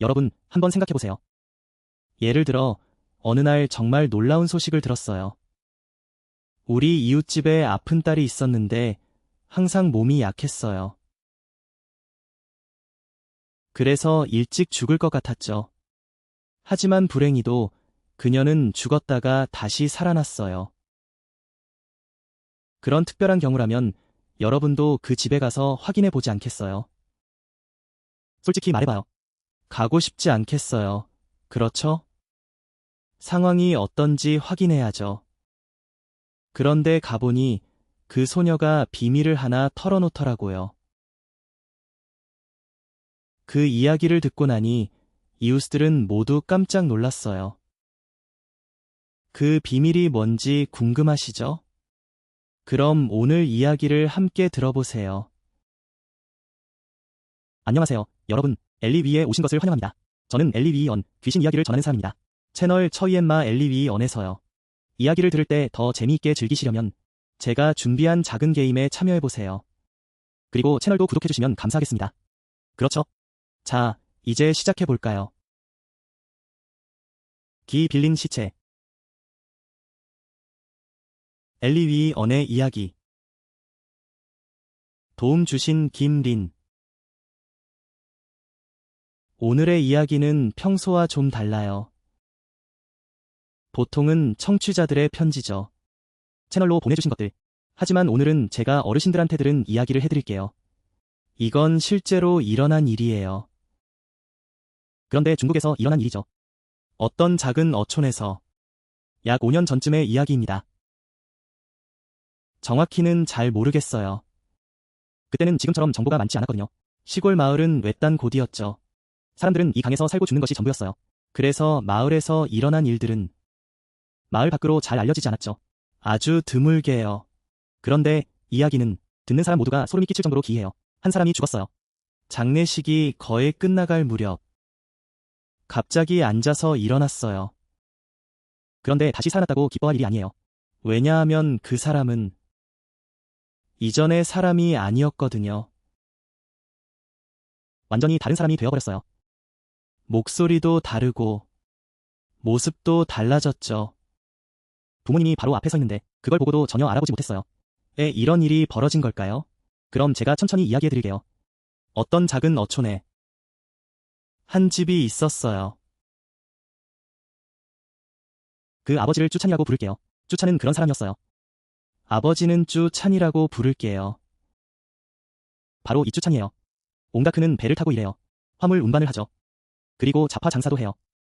여러분, 한번 생각해 보세요. 예를 들어, 어느 날 정말 놀라운 소식을 들었어요. 우리 이웃집에 아픈 딸이 있었는데 항상 몸이 약했어요. 그래서 일찍 죽을 것 같았죠. 하지만 불행히도 그녀는 죽었다가 다시 살아났어요. 그런 특별한 경우라면 여러분도 그 집에 가서 확인해 보지 않겠어요? 솔직히 말해봐요. 가고 싶지 않겠어요. 그렇죠? 상황이 어떤지 확인해야죠. 그런데 가보니 그 소녀가 비밀을 하나 털어놓더라고요. 그 이야기를 듣고 나니 이웃들은 모두 깜짝 놀랐어요. 그 비밀이 뭔지 궁금하시죠? 그럼 오늘 이야기를 함께 들어보세요. 안녕하세요, 여러분. 엘리위에 오신 것을 환영합니다. 저는 엘리위언, 귀신 이야기를 전하는 사람입니다. 채널 처이엠마 엘리위언에서요. 이야기를 들을 때 더 재미있게 즐기시려면 제가 준비한 작은 게임에 참여해보세요. 그리고 채널도 구독해주시면 감사하겠습니다. 그렇죠? 자, 이제 시작해볼까요? 기 빌린 시체. 엘리위언의 이야기. 도움 주신 김린. 오늘의 이야기는 평소와 좀 달라요. 보통은 청취자들의 편지죠. 채널로 보내주신 것들. 하지만 오늘은 제가 어르신들한테 들은 이야기를 해드릴게요. 이건 실제로 일어난 일이에요. 그런데 중국에서 일어난 일이죠. 어떤 작은 어촌에서 약 5년 전쯤의 이야기입니다. 정확히는 잘 모르겠어요. 그때는 지금처럼 정보가 많지 않았거든요. 시골 마을은 외딴 곳이었죠. 사람들은 이 강에서 살고 죽는 것이 전부였어요. 그래서 마을에서 일어난 일들은 마을 밖으로 잘 알려지지 않았죠. 아주 드물게요. 그런데 이야기는 듣는 사람 모두가 소름이 끼칠 정도로 기이해요. 한 사람이 죽었어요. 장례식이 거의 끝나갈 무렵 갑자기 앉아서 일어났어요. 그런데 다시 살아났다고 기뻐할 일이 아니에요. 왜냐하면 그 사람은 이전의 사람이 아니었거든요. 완전히 다른 사람이 되어버렸어요. 목소리도 다르고 모습도 달라졌죠. 부모님이 바로 앞에 서 있는데 그걸 보고도 전혀 알아보지 못했어요. 이런 일이 벌어진 걸까요? 그럼 제가 천천히 이야기해드릴게요. 어떤 작은 어촌에 한 집이 있었어요. 그 아버지를 쭈찬이라고 부를게요. 쭈찬은 그런 사람이었어요. 아버지는 쭈찬이라고 부를게요. 바로 이 쭈찬이에요. 온갖 그는 배를 타고 일해요. 화물 운반을 하죠. 그리고 잡화 장사도 해요.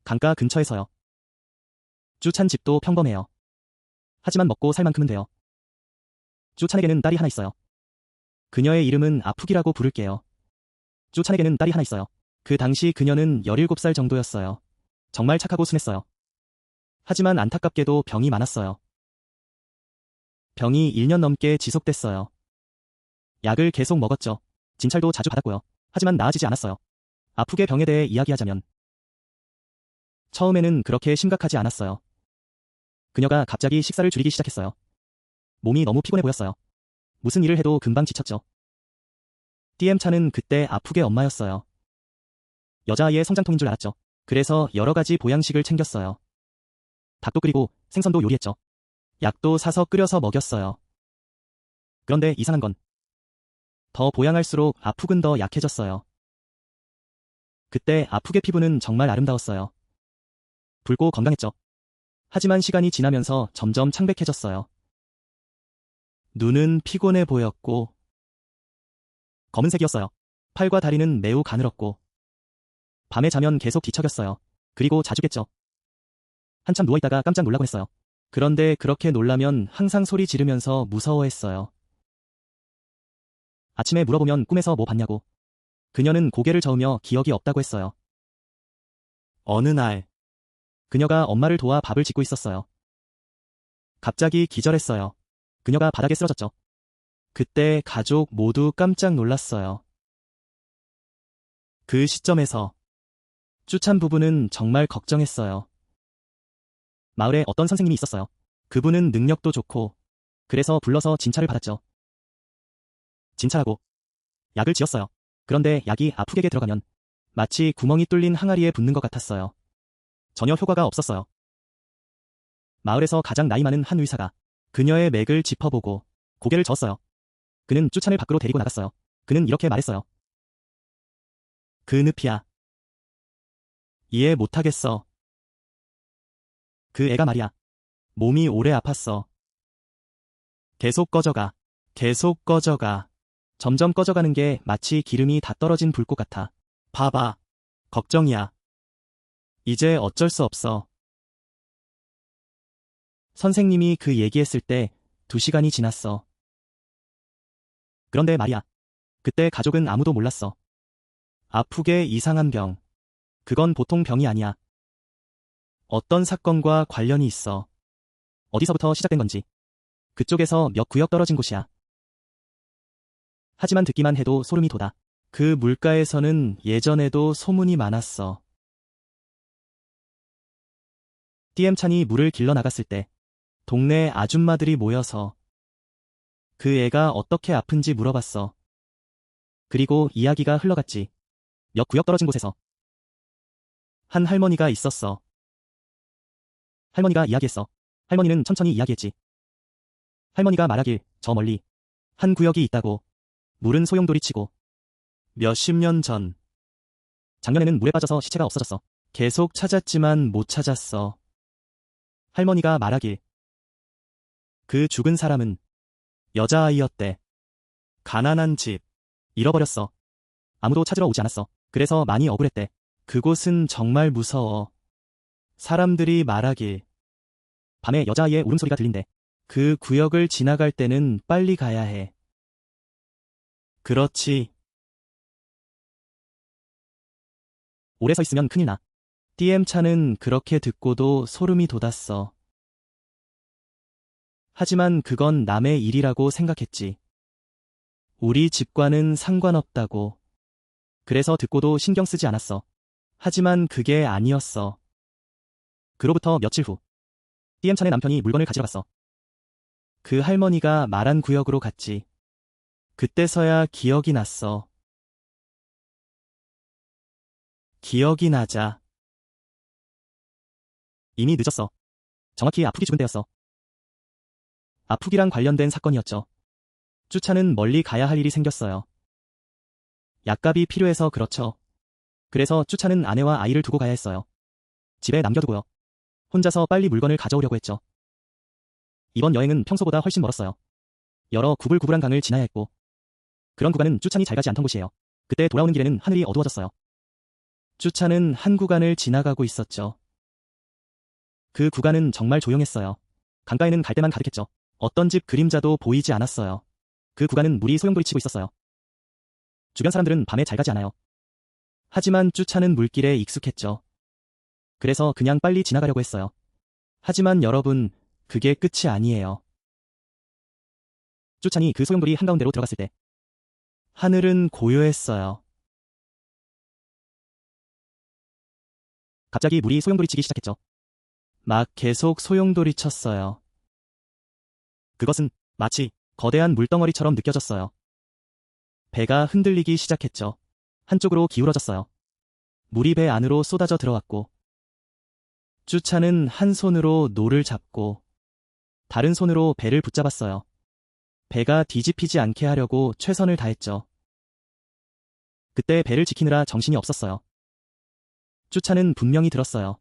강가 근처에서요. 쭈찬 집도 평범해요. 하지만 먹고 살 만큼은 돼요. 쭈찬에게는 딸이 하나 있어요. 그녀의 이름은 아프기라고 부를게요. 쭈찬에게는 딸이 하나 있어요. 그 당시 그녀는 17살 정도였어요. 정말 착하고 순했어요. 하지만 안타깝게도 병이 많았어요. 병이 1년 넘게 지속됐어요. 약을 계속 먹었죠. 진찰도 자주 받았고요. 하지만 나아지지 않았어요. 아프게 병에 대해 이야기하자면 처음에는 그렇게 심각하지 않았어요. 그녀가 갑자기 식사를 줄이기 시작했어요. 몸이 너무 피곤해 보였어요. 무슨 일을 해도 금방 지쳤죠. 띠엠차는 그때 아프게 엄마였어요. 여자아이의 성장통인 줄 알았죠. 그래서 여러 가지 보양식을 챙겼어요. 닭도 끓이고 생선도 요리했죠. 약도 사서 끓여서 먹였어요. 그런데 이상한 건 더 보양할수록 아프군 더 약해졌어요. 그때 아프게 피부는 정말 아름다웠어요. 붉고 건강했죠. 하지만 시간이 지나면서 점점 창백해졌어요. 눈은 피곤해 보였고 검은색이었어요. 팔과 다리는 매우 가늘었고 밤에 자면 계속 뒤척였어요. 그리고 자주 깼죠. 한참 누워있다가 깜짝 놀라곤 했어요. 그런데 그렇게 놀라면 항상 소리 지르면서 무서워했어요. 아침에 물어보면 꿈에서 뭐 봤냐고. 그녀는 고개를 저으며 기억이 없다고 했어요. 어느 날 그녀가 엄마를 도와 밥을 짓고 있었어요. 갑자기 기절했어요. 그녀가 바닥에 쓰러졌죠. 그때 가족 모두 깜짝 놀랐어요. 그 시점에서 쭈찬 부부는 정말 걱정했어요. 마을에 어떤 선생님이 있었어요. 그분은 능력도 좋고 그래서 불러서 진찰을 받았죠. 진찰하고 약을 지었어요. 그런데 약이 아프게게 들어가면 마치 구멍이 뚫린 항아리에 붓는 것 같았어요. 전혀 효과가 없었어요. 마을에서 가장 나이 많은 한 의사가 그녀의 맥을 짚어보고 고개를 저었어요. 그는 쭈찬을 밖으로 데리고 나갔어요. 그는 이렇게 말했어요. 그 늪이야. 이해 못하겠어. 그 애가 말이야. 몸이 오래 아팠어. 계속 꺼져가. 계속 꺼져가. 점점 꺼져가는 게 마치 기름이 다 떨어진 불꽃 같아. 봐봐. 걱정이야. 이제 어쩔 수 없어. 선생님이 그 얘기했을 때 2시간이 지났어. 그런데 말이야. 그때 가족은 아무도 몰랐어. 아프게 이상한 병. 그건 보통 병이 아니야. 어떤 사건과 관련이 있어. 어디서부터 시작된 건지. 그쪽에서 몇 구역 떨어진 곳이야. 하지만 듣기만 해도 소름이 돋아. 그 물가에서는 예전에도 소문이 많았어. 띠엠찬이 물을 길러 나갔을 때 동네 아줌마들이 모여서 그 애가 어떻게 아픈지 물어봤어. 그리고 이야기가 흘러갔지. 몇 구역 떨어진 곳에서 한 할머니가 있었어. 할머니가 이야기했어. 할머니는 천천히 이야기했지. 할머니가 말하길 저 멀리 한 구역이 있다고. 물은 소용돌이치고 몇십 년 전. 작년에는 물에 빠져서 시체가 없어졌어. 계속 찾았지만 못 찾았어. 할머니가 말하길 그 죽은 사람은 여자아이였대. 가난한 집. 잃어버렸어. 아무도 찾으러 오지 않았어. 그래서 많이 억울했대. 그곳은 정말 무서워. 사람들이 말하길 밤에 여자아이의 울음소리가 들린대. 그 구역을 지나갈 때는 빨리 가야 해. 그렇지. 오래 서 있으면 큰일 나. 띠엠차는 그렇게 듣고도 소름이 돋았어. 하지만 그건 남의 일이라고 생각했지. 우리 집과는 상관없다고. 그래서 듣고도 신경 쓰지 않았어. 하지만 그게 아니었어. 그로부터 며칠 후, 띠엠찬의 남편이 물건을 가지러 갔어. 그 할머니가 말한 구역으로 갔지. 그때서야 기억이 났어. 기억이 나자. 이미 늦었어. 정확히 아프기 죽은 때였어. 아프기랑 관련된 사건이었죠. 쭈차는 멀리 가야 할 일이 생겼어요. 약값이 필요해서 그렇죠. 그래서 쭈차는 아내와 아이를 두고 가야 했어요. 집에 남겨두고요. 혼자서 빨리 물건을 가져오려고 했죠. 이번 여행은 평소보다 훨씬 멀었어요. 여러 구불구불한 강을 지나야 했고 그런 구간은 쭈찬이 잘 가지 않던 곳이에요. 그때 돌아오는 길에는 하늘이 어두워졌어요. 쭈찬은 한 구간을 지나가고 있었죠. 그 구간은 정말 조용했어요. 강가에는 갈대만 가득했죠. 어떤 집 그림자도 보이지 않았어요. 그 구간은 물이 소용돌이치고 있었어요. 주변 사람들은 밤에 잘 가지 않아요. 하지만 쭈찬은 물길에 익숙했죠. 그래서 그냥 빨리 지나가려고 했어요. 하지만 여러분, 그게 끝이 아니에요. 쭈찬이 그 소용돌이 한가운데로 들어갔을 때 하늘은 고요했어요. 갑자기 물이 소용돌이치기 시작했죠. 막 계속 소용돌이쳤어요. 그것은 마치 거대한 물덩어리처럼 느껴졌어요. 배가 흔들리기 시작했죠. 한쪽으로 기울어졌어요. 물이 배 안으로 쏟아져 들어왔고 쭈차는 한 손으로 노를 잡고 다른 손으로 배를 붙잡았어요. 배가 뒤집히지 않게 하려고 최선을 다했죠. 그때 배를 지키느라 정신이 없었어요. 쭈차는 분명히 들었어요.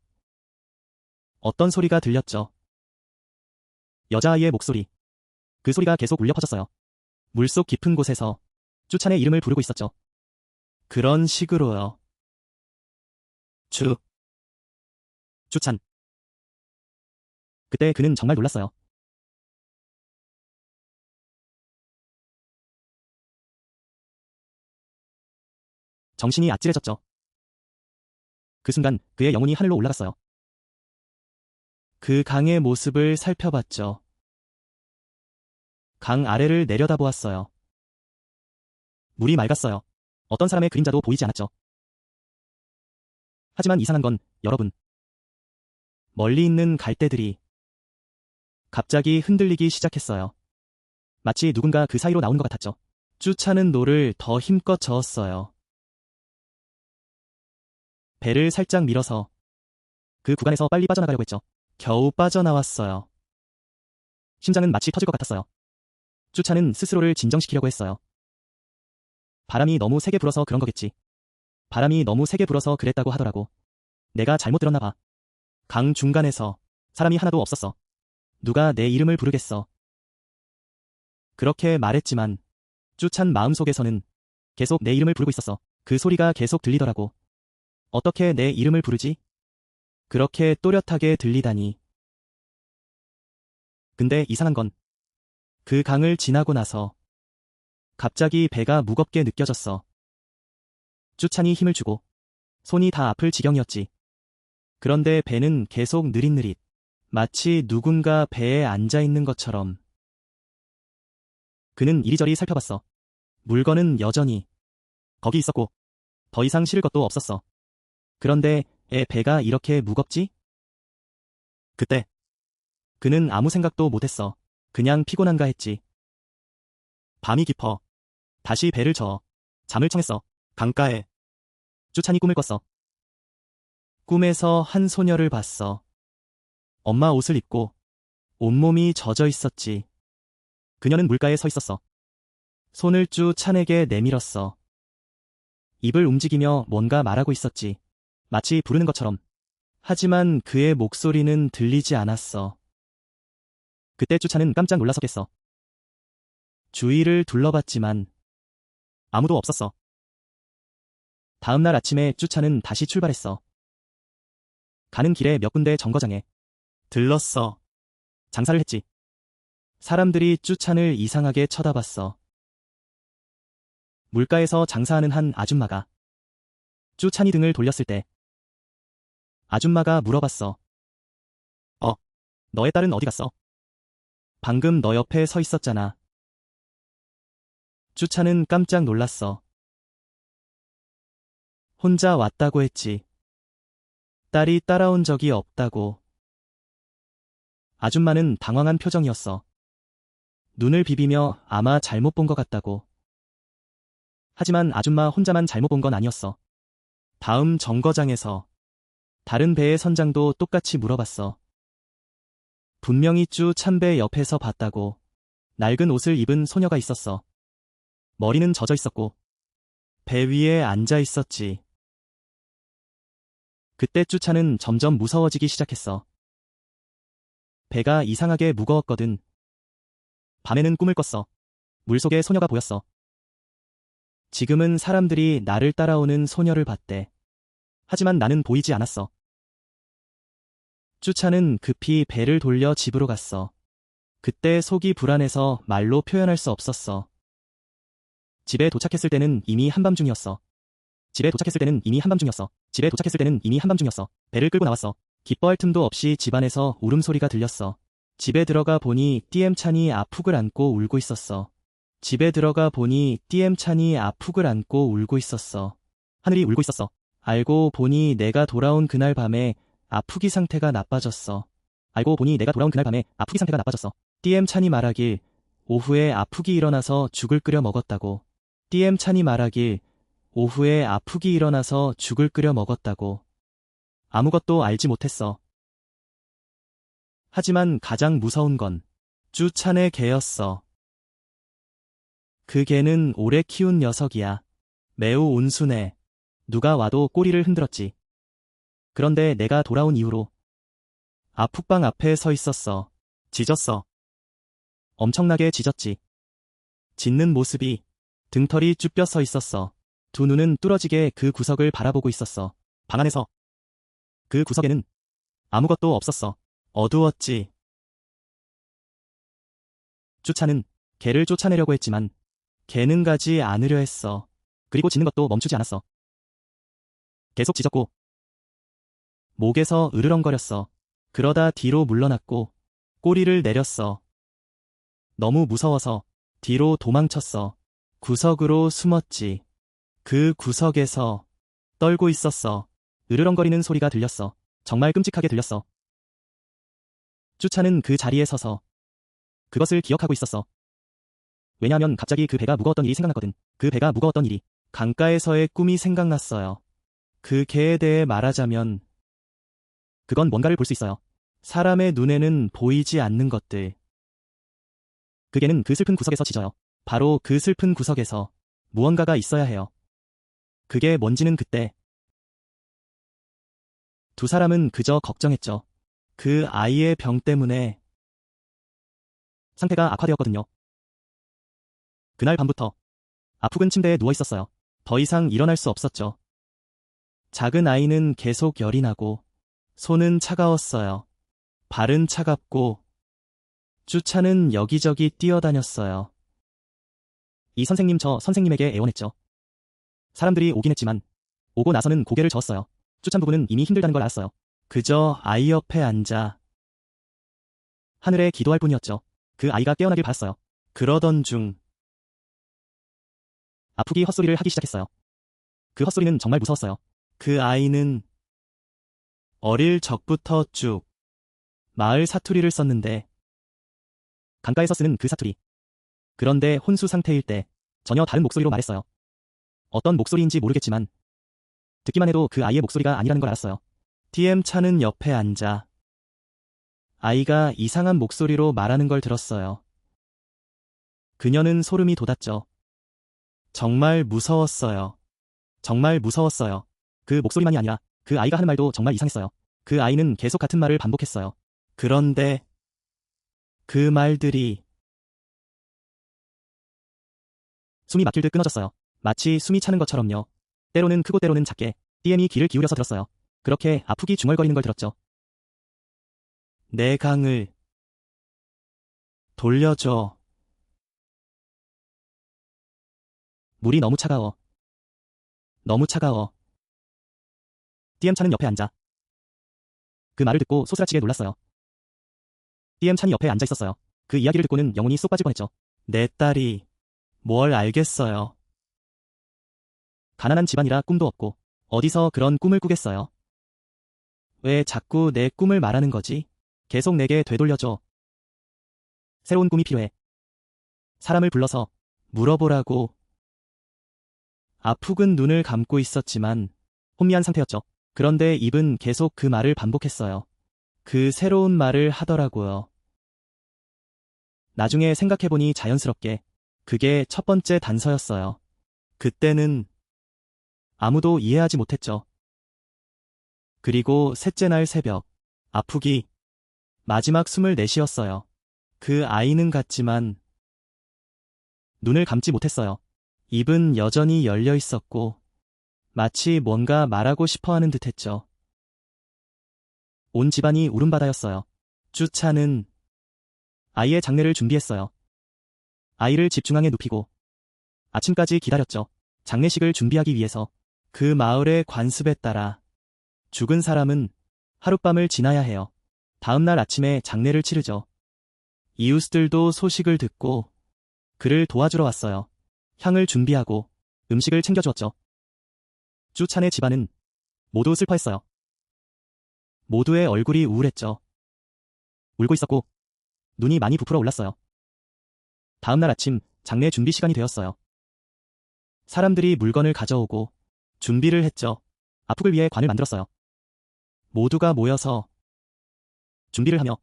어떤 소리가 들렸죠. 여자아이의 목소리. 그 소리가 계속 울려 퍼졌어요. 물속 깊은 곳에서 쭈찬의 이름을 부르고 있었죠. 그런 식으로요. 쭈찬. 그때 그는 정말 놀랐어요. 정신이 아찔해졌죠. 그 순간 그의 영혼이 하늘로 올라갔어요. 그 강의 모습을 살펴봤죠. 강 아래를 내려다보았어요. 물이 맑았어요. 어떤 사람의 그림자도 보이지 않았죠. 하지만 이상한 건 여러분. 멀리 있는 갈대들이 갑자기 흔들리기 시작했어요. 마치 누군가 그 사이로 나오는 것 같았죠. 쭈차는 노를 더 힘껏 저었어요. 배를 살짝 밀어서 그 구간에서 빨리 빠져나가려고 했죠. 겨우 빠져나왔어요. 심장은 마치 터질 것 같았어요. 쭈찬은 스스로를 진정시키려고 했어요. 바람이 너무 세게 불어서 그런 거겠지. 바람이 너무 세게 불어서 그랬다고 하더라고. 내가 잘못 들었나 봐. 강 중간에서 사람이 하나도 없었어. 누가 내 이름을 부르겠어. 그렇게 말했지만 쭈찬 마음속에서는 계속 내 이름을 부르고 있었어. 그 소리가 계속 들리더라고. 어떻게 내 이름을 부르지? 그렇게 또렷하게 들리다니. 근데 이상한 건 그 강을 지나고 나서 갑자기 배가 무겁게 느껴졌어. 쭈찬이 힘을 주고 손이 다 아플 지경이었지. 그런데 배는 계속 느릿느릿. 마치 누군가 배에 앉아있는 것처럼. 그는 이리저리 살펴봤어. 물건은 여전히 거기 있었고 더 이상 실을 것도 없었어. 그런데 배가 이렇게 무겁지? 그때 그는 아무 생각도 못했어. 그냥 피곤한가 했지. 밤이 깊어. 다시 배를 저어 잠을 청했어. 강가에. 쭈찬이 꿈을 꿨어. 꿈에서 한 소녀를 봤어. 엄마 옷을 입고 온몸이 젖어 있었지. 그녀는 물가에 서 있었어. 손을 쭈찬에게 내밀었어. 입을 움직이며 뭔가 말하고 있었지. 마치 부르는 것처럼. 하지만 그의 목소리는 들리지 않았어. 그때 쭈찬은 깜짝 놀라서겠어. 주위를 둘러봤지만 아무도 없었어. 다음 날 아침에 쭈찬은 다시 출발했어. 가는 길에 몇 군데 정거장에 들렀어. 장사를 했지. 사람들이 쭈찬을 이상하게 쳐다봤어. 물가에서 장사하는 한 아줌마가 쭈찬이 등을 돌렸을 때 아줌마가 물어봤어. 너의 딸은 어디 갔어? 방금 너 옆에 서 있었잖아. 쭈찬은 깜짝 놀랐어. 혼자 왔다고 했지. 딸이 따라온 적이 없다고. 아줌마는 당황한 표정이었어. 눈을 비비며 아마 잘못 본 것 같다고. 하지만 아줌마 혼자만 잘못 본 건 아니었어. 다음 정거장에서 다른 배의 선장도 똑같이 물어봤어. 분명히 쭈찬배 옆에서 봤다고. 낡은 옷을 입은 소녀가 있었어. 머리는 젖어 있었고 배 위에 앉아 있었지. 그때 쭈찬은 점점 무서워지기 시작했어. 배가 이상하게 무거웠거든. 밤에는 꿈을 꿨어. 물속에 소녀가 보였어. 지금은 사람들이 나를 따라오는 소녀를 봤대. 하지만 나는 보이지 않았어. 쭈찬은 급히 배를 돌려 집으로 갔어. 그때 속이 불안해서 말로 표현할 수 없었어. 집에 도착했을 때는 이미 한밤중이었어. 집에 도착했을 때는 이미 한밤중이었어. 집에 도착했을 때는 이미 한밤중이었어. 배를 끌고 나왔어. 기뻐할 틈도 없이 집안에서 울음소리가 들렸어. 집에 들어가 보니 띠엠찬이 아푹을 안고 울고 있었어. 집에 들어가 보니 띠엠찬이 아푹을 안고 울고 있었어. 하늘이 울고 있었어. 알고 보니 내가 돌아온 그날 밤에 아프기 상태가 나빠졌어. 알고 보니 내가 돌아온 그날 밤에 아프기 상태가 나빠졌어. 띠엠찬이 말하길 오후에 아프기 일어나서 죽을 끓여 먹었다고. 띠엠찬이 말하길 오후에 아프기 일어나서 죽을 끓여 먹었다고. 아무것도 알지 못했어. 하지만 가장 무서운 건 쭈찬의 개였어. 그 개는 오래 키운 녀석이야. 매우 온순해. 누가 와도 꼬리를 흔들었지. 그런데 내가 돌아온 이후로 아푹방 앞에 서 있었어. 짖었어. 엄청나게 짖었지. 짖는 모습이 등털이 쭈뼛 서 있었어. 두 눈은 뚫어지게 그 구석을 바라보고 있었어. 방 안에서 그 구석에는 아무것도 없었어. 어두웠지. 쭈찬은 개를 쫓아내려고 했지만 개는 가지 않으려 했어. 그리고 짖는 것도 멈추지 않았어. 계속 짖었고 목에서 으르렁거렸어. 그러다 뒤로 물러났고 꼬리를 내렸어. 너무 무서워서 뒤로 도망쳤어. 구석으로 숨었지. 그 구석에서 떨고 있었어. 으르렁거리는 소리가 들렸어. 정말 끔찍하게 들렸어. 쭈찬은 그 자리에 서서 그것을 기억하고 있었어. 왜냐하면 갑자기 그 배가 무거웠던 일이 생각났거든. 그 배가 무거웠던 일이 강가에서의 꿈이 생각났어요. 그 개에 대해 말하자면 그건 뭔가를 볼 수 있어요. 사람의 눈에는 보이지 않는 것들. 그 개는 그 슬픈 구석에서 짖어요. 바로 그 슬픈 구석에서 무언가가 있어야 해요. 그게 뭔지는 그때 두 사람은 그저 걱정했죠. 그 아이의 병 때문에 상태가 악화되었거든요. 그날 밤부터 아프군 침대에 누워 있었어요. 더 이상 일어날 수 없었죠. 작은 아이는 계속 열이 나고 손은 차가웠어요. 발은 차갑고 쭈차는 여기저기 뛰어다녔어요. 이 선생님 저 선생님에게 애원했죠. 사람들이 오긴 했지만 오고 나서는 고개를 저었어요. 쭈찬 부부는 이미 힘들다는 걸 알았어요. 그저 아이 옆에 앉아 하늘에 기도할 뿐이었죠. 그 아이가 깨어나길 바랐어요. 그러던 중 아프기 헛소리를 하기 시작했어요. 그 헛소리는 정말 무서웠어요. 그 아이는 어릴 적부터 쭉 마을 사투리를 썼는데 강가에서 쓰는 그 사투리. 그런데 혼수 상태일 때 전혀 다른 목소리로 말했어요. 어떤 목소리인지 모르겠지만 듣기만 해도 그 아이의 목소리가 아니라는 걸 알았어요. TM차는 옆에 앉아 아이가 이상한 목소리로 말하는 걸 들었어요. 그녀는 소름이 돋았죠. 정말 무서웠어요. 정말 무서웠어요. 그 목소리만이 아니라 그 아이가 하는 말도 정말 이상했어요. 그 아이는 계속 같은 말을 반복했어요. 그런데 그 말들이 숨이 막힐 듯 끊어졌어요. 마치 숨이 차는 것처럼요. 때로는 크고 때로는 작게 DM이 귀를 기울여서 들었어요. 그렇게 아프기 중얼거리는 걸 들었죠. 내 강을 돌려줘. 물이 너무 차가워. 너무 차가워. DM차는 옆에 앉아. 그 말을 듣고 소스라치게 놀랐어요. DM차는 옆에 앉아 있었어요. 그 이야기를 듣고는 영혼이 쏙 빠질 뻔했죠. 내 딸이 뭘 알겠어요. 가난한 집안이라 꿈도 없고 어디서 그런 꿈을 꾸겠어요. 왜 자꾸 내 꿈을 말하는 거지? 계속 내게 되돌려줘. 새로운 꿈이 필요해. 사람을 불러서 물어보라고. 아프군 눈을 감고 있었지만 혼미한 상태였죠. 그런데 입은 계속 그 말을 반복했어요. 그 새로운 말을 하더라고요. 나중에 생각해보니 자연스럽게 그게 첫 번째 단서였어요. 그때는 아무도 이해하지 못했죠. 그리고 셋째 날 새벽, 아프기 마지막 숨을 내쉬었어요. 그 아이는 갔지만 눈을 감지 못했어요. 입은 여전히 열려 있었고 마치 뭔가 말하고 싶어하는 듯했죠. 온 집안이 울음바다였어요. 쭈차는 아이의 장례를 준비했어요. 아이를 집 중앙에 눕히고 아침까지 기다렸죠. 장례식을 준비하기 위해서. 그 마을의 관습에 따라 죽은 사람은 하룻밤을 지나야 해요. 다음 날 아침에 장례를 치르죠. 이웃들도 소식을 듣고 그를 도와주러 왔어요. 향을 준비하고 음식을 챙겨주었죠. 쭈찬의 집안은 모두 슬퍼했어요. 모두의 얼굴이 우울했죠. 울고 있었고 눈이 많이 부풀어 올랐어요. 다음 날 아침 장례 준비 시간이 되었어요. 사람들이 물건을 가져오고 준비를 했죠. 아프을 위해 관을 만들었어요. 모두가 모여서 준비를 하며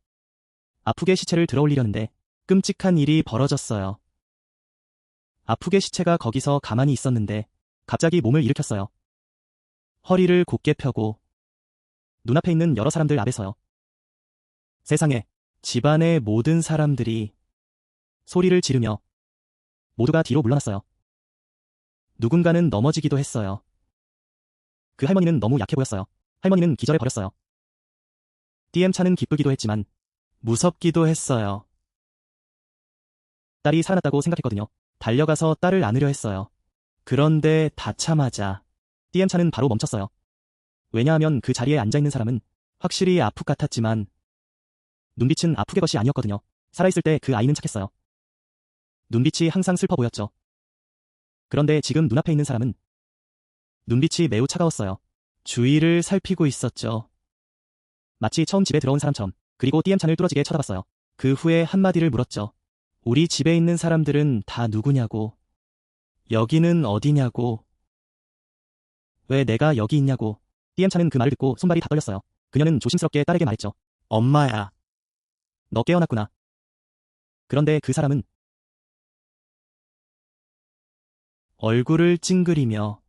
아프의 시체를 들어올리려는데 끔찍한 일이 벌어졌어요. 아프의 시체가 거기서 가만히 있었는데 갑자기 몸을 일으켰어요. 허리를 곧게 펴고 눈앞에 있는 여러 사람들 앞에서요. 세상에 집안의 모든 사람들이 소리를 지르며 모두가 뒤로 물러났어요. 누군가는 넘어지기도 했어요. 그 할머니는 너무 약해 보였어요. 할머니는 기절해 버렸어요. DM차는 기쁘기도 했지만 무섭기도 했어요. 딸이 살아났다고 생각했거든요. 달려가서 딸을 안으려 했어요. 그런데 닿자마자 DM차는 바로 멈췄어요. 왜냐하면 그 자리에 앉아있는 사람은 확실히 아프 같았지만 눈빛은 아프게 것이 아니었거든요. 살아있을 때 그 아이는 착했어요. 눈빛이 항상 슬퍼 보였죠. 그런데 지금 눈앞에 있는 사람은 눈빛이 매우 차가웠어요. 주위를 살피고 있었죠. 마치 처음 집에 들어온 사람처럼. 그리고 DM찬을 뚫어지게 쳐다봤어요. 그 후에 한마디를 물었죠. 우리 집에 있는 사람들은 다 누구냐고. 여기는 어디냐고. 왜 내가 여기 있냐고. Dm차는 그 말을 듣고 손발이 다 떨렸어요. 그녀는 조심스럽게 딸에게 말했죠. 엄마야. 너 깨어났구나. 그런데 그 사람은 얼굴을 찡그리며